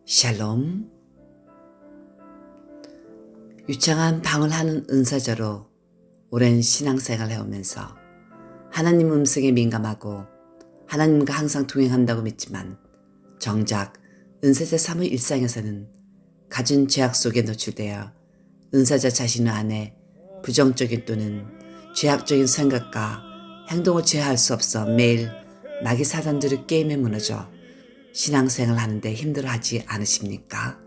샬롬. 유창한 방언하는 은사자로 오랜 신앙생활을 해오면서 하나님 음성에 민감하고 하나님과 항상 동행한다고 믿지만 정작 은사자 삶의 일상에서는 갖은 죄악 속에 노출되어 은사자 자신 안에 부정적인 또는 죄악적인 생각과 행동을 제어할 수 없어 매일 마귀 사단들의 게임에 무너져 신앙생활을 하는데 힘들어하지 않으십니까?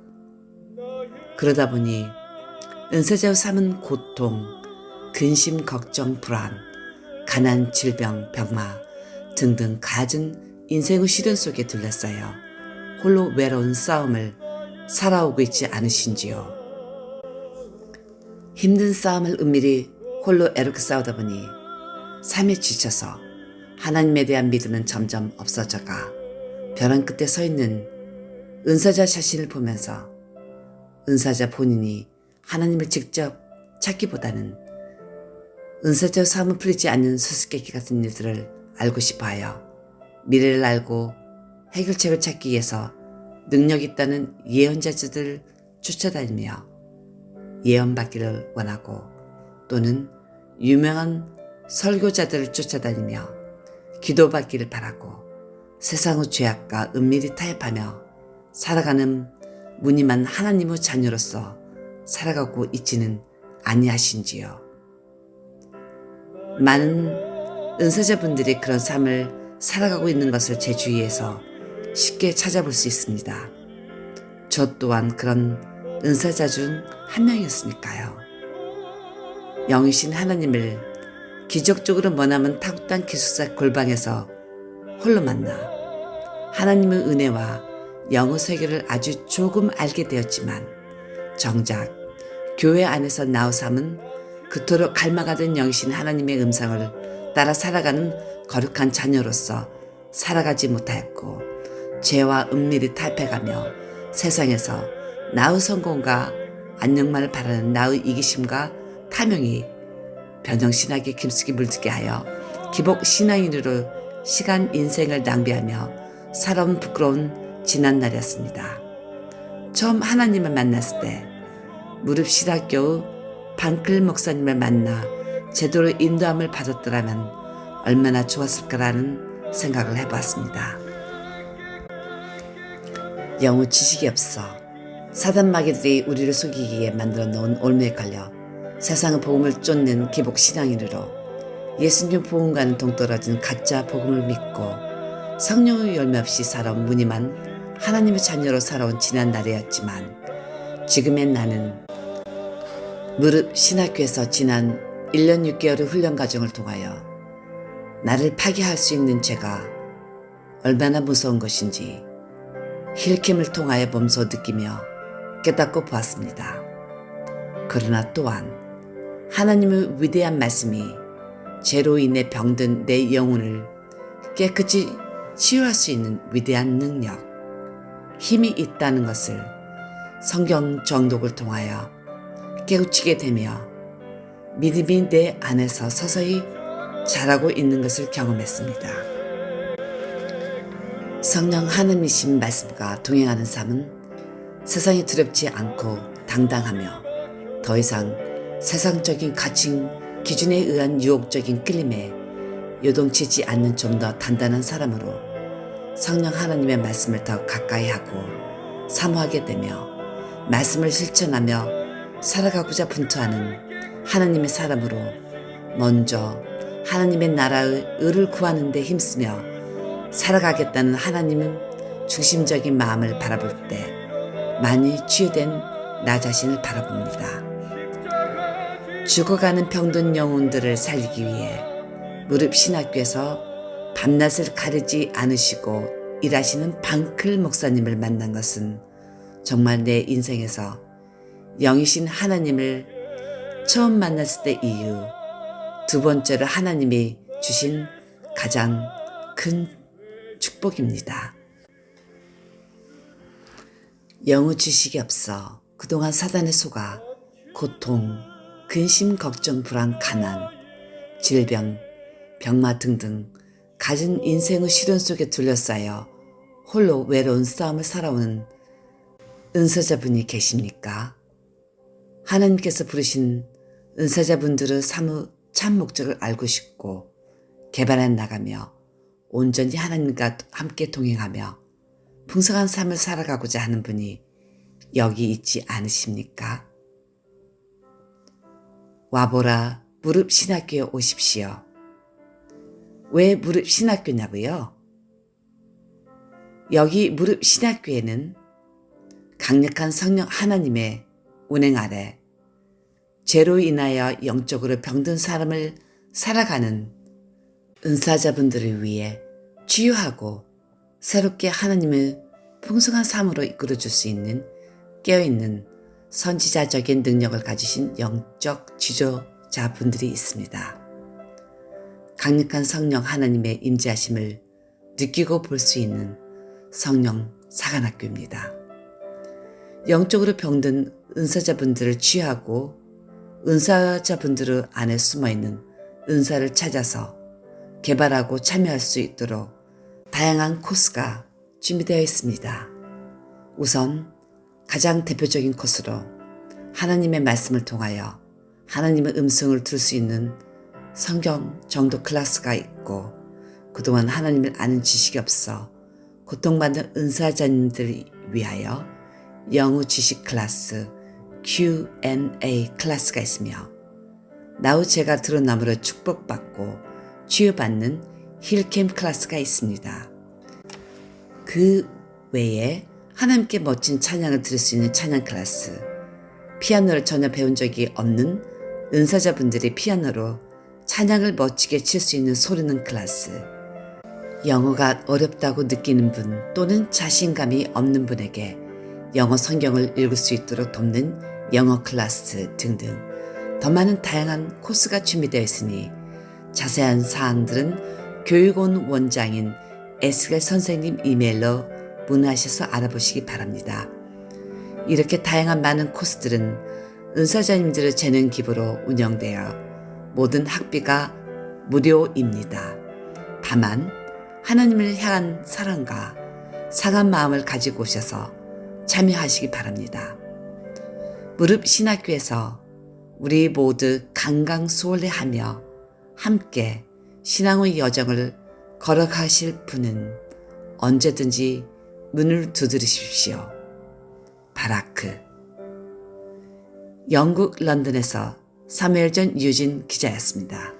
그러다 보니 은사자의 삶은 고통, 근심, 걱정, 불안, 가난, 질병, 병마 등등 갖은 인생의 시련 속에 둘러싸여 홀로 외로운 싸움을 살아오고 있지 않으신지요? 힘든 싸움을 은밀히 홀로 애롭게 싸우다 보니 삶에 지쳐서 하나님에 대한 믿음은 점점 없어져가 벼랑 끝에 서 있는 은사자 자신을 보면서 은사자 본인이 하나님을 직접 찾기보다는 은사자의 삶을 풀리지 않는 수수께끼 같은 일들을 알고 싶어하여 미래를 알고 해결책을 찾기 위해서 능력 있다는 예언자들을 쫓아다니며 예언받기를 원하고 또는 유명한 설교자들을 쫓아다니며 기도받기를 바라고 세상의 죄악과 은밀히 타협하며 살아가는 무늬만 하나님의 자녀로서 살아가고 있지는 아니하신지요. 많은 은사자분들이 그런 삶을 살아가고 있는 것을 제 주위에서 쉽게 찾아볼 수 있습니다. 저 또한 그런 은사자 중 한 명이었으니까요. 영이신 하나님을 기적적으로 머나먼 타국단 기숙사 골방에서 홀로 만나 하나님의 은혜와 영의 세계를 아주 조금 알게 되었지만 정작 교회 안에서 나의 삶은 그토록 갈망하던 영이신 하나님의 음성을 따라 살아가는 거룩한 자녀로서 살아가지 못하였고 죄와 은밀히 탈패가며 세상에서 나의 성공과 안녕만을 바라는 나의 이기심과 탐욕이 변형신학에 깊숙이 물들게 하여 기복 신앙인으로 시간 인생을 낭비하며 살아온 부끄러운 지난날이었습니다. 처음 하나님을 만났을 때 무릎 신학교의 방클 목사님을 만나 제대로 인도함을 받았더라면 얼마나 좋았을까라는 생각을 해보았습니다. 영의 지식이 없어 사단 마귀들이 우리를 속이기에 만들어 놓은 올무에 걸려 세상의 복음을 쫓는 기복 신앙인으로 예수님 복음과는 동떨어진 가짜 복음을 믿고 성령의 열매 없이 살아온 무늬만 하나님의 자녀로 살아온 지난 날이었지만 지금의 나는 무릎 신학교에서 지난 1년 6개월의 훈련 과정을 통하여 나를 파괴할 수 있는 죄가 얼마나 무서운 것인지 힐킴을 통하여 몸소 느끼며 깨닫고 보았습니다. 그러나 또한 하나님의 위대한 말씀이 죄로 인해 병든 내 영혼을 깨끗이 치유할 수 있는 위대한 능력, 힘이 있다는 것을 성경 정독을 통하여 깨우치게 되며 믿음이 내 안에서 서서히 자라고 있는 것을 경험했습니다. 성령 하나님이신 말씀과 동행하는 삶은 세상이 두렵지 않고 당당하며 더 이상 세상적인 가치 기준에 의한 유혹적인 끌림에 요동치지 않는 좀 더 단단한 사람으로 성령 하나님의 말씀을 더 가까이 하고 사모하게 되며 말씀을 실천하며 살아가고자 분투하는 하나님의 사람으로 먼저 하나님의 나라의 의를 구하는 데 힘쓰며 살아가겠다는 하나님의 중심적인 마음을 바라볼 때 많이 치유된 나 자신을 바라봅니다. 죽어가는 병든 영혼들을 살리기 위해 무릎 신학교에서 밤낮을 가리지 않으시고 일하시는 방클 목사님을 만난 것은 정말 내 인생에서 영이신 하나님을 처음 만났을 때 이후 두 번째로 하나님이 주신 가장 큰 축복입니다. 영의 지식이 없어 그동안 사단에 속아 고통, 근심, 걱정, 불안, 가난, 질병, 병마 등등 갖은 인생의 시련 속에 둘러싸여 홀로 외로운 싸움을 살아오는 은사자분이 계십니까? 하나님께서 부르신 은사자분들의 사무 참 목적을 알고 싶고 개발해 나가며 온전히 하나님과 함께 동행하며 풍성한 삶을 살아가고자 하는 분이 여기 있지 않으십니까? 와보라 무릎 신학교에 오십시오. 왜 무릎 신학교냐고요? 여기 무릎 신학교에는 강력한 성령 하나님의 운행 아래 죄로 인하여 영적으로 병든 사람을 살아가는 은사자분들을 위해 치유하고 새롭게 하나님을 풍성한 삶으로 이끌어줄 수 있는 깨어있는 선지자적인 능력을 가지신 영적 지도자분들이 있습니다. 강력한 성령 하나님의 임재하심을 느끼고 볼 수 있는 성령 사관학교입니다. 영적으로 병든 은사자분들을 치유하고 은사자분들 안에 숨어있는 은사를 찾아서 개발하고 참여할 수 있도록 다양한 코스가 준비되어 있습니다. 우선 가장 대표적인 코스로 하나님의 말씀을 통하여 하나님의 음성을 들을 수 있는 성경 정도 클래스가 있고 그동안 하나님을 아는 지식이 없어 고통받는 은사자님들을 위하여 영어 지식 클래스 Q&A 클래스가 있으며 나후 제가 들은 나무로 축복받고 치유받는 힐캠 클래스가 있습니다. 그 외에 하나님께 멋진 찬양을 들을 수 있는 찬양 클래스, 피아노를 전혀 배운 적이 없는 은사자분들이 피아노로 찬양을 멋지게 칠 수 있는 소리는 클래스, 영어가 어렵다고 느끼는 분 또는 자신감이 없는 분에게 영어 성경을 읽을 수 있도록 돕는 영어 클래스 등등 더 많은 다양한 코스가 준비되어 있으니 자세한 사항들은 교육원 원장인 에스겔 선생님 이메일로 문의하셔서 알아보시기 바랍니다. 이렇게 다양한 많은 코스들은 은사자님들의 재능 기부로 운영되어 모든 학비가 무료입니다. 다만 하나님을 향한 사랑과 상한 마음을 가지고 오셔서 참여하시기 바랍니다. 무릎 신학교에서 우리 모두 강강수월해하며 함께 신앙의 여정을 걸어가실 분은 언제든지 문을 두드리십시오. 바라크. 영국 런던에서 사무엘 존 유진 기자였습니다.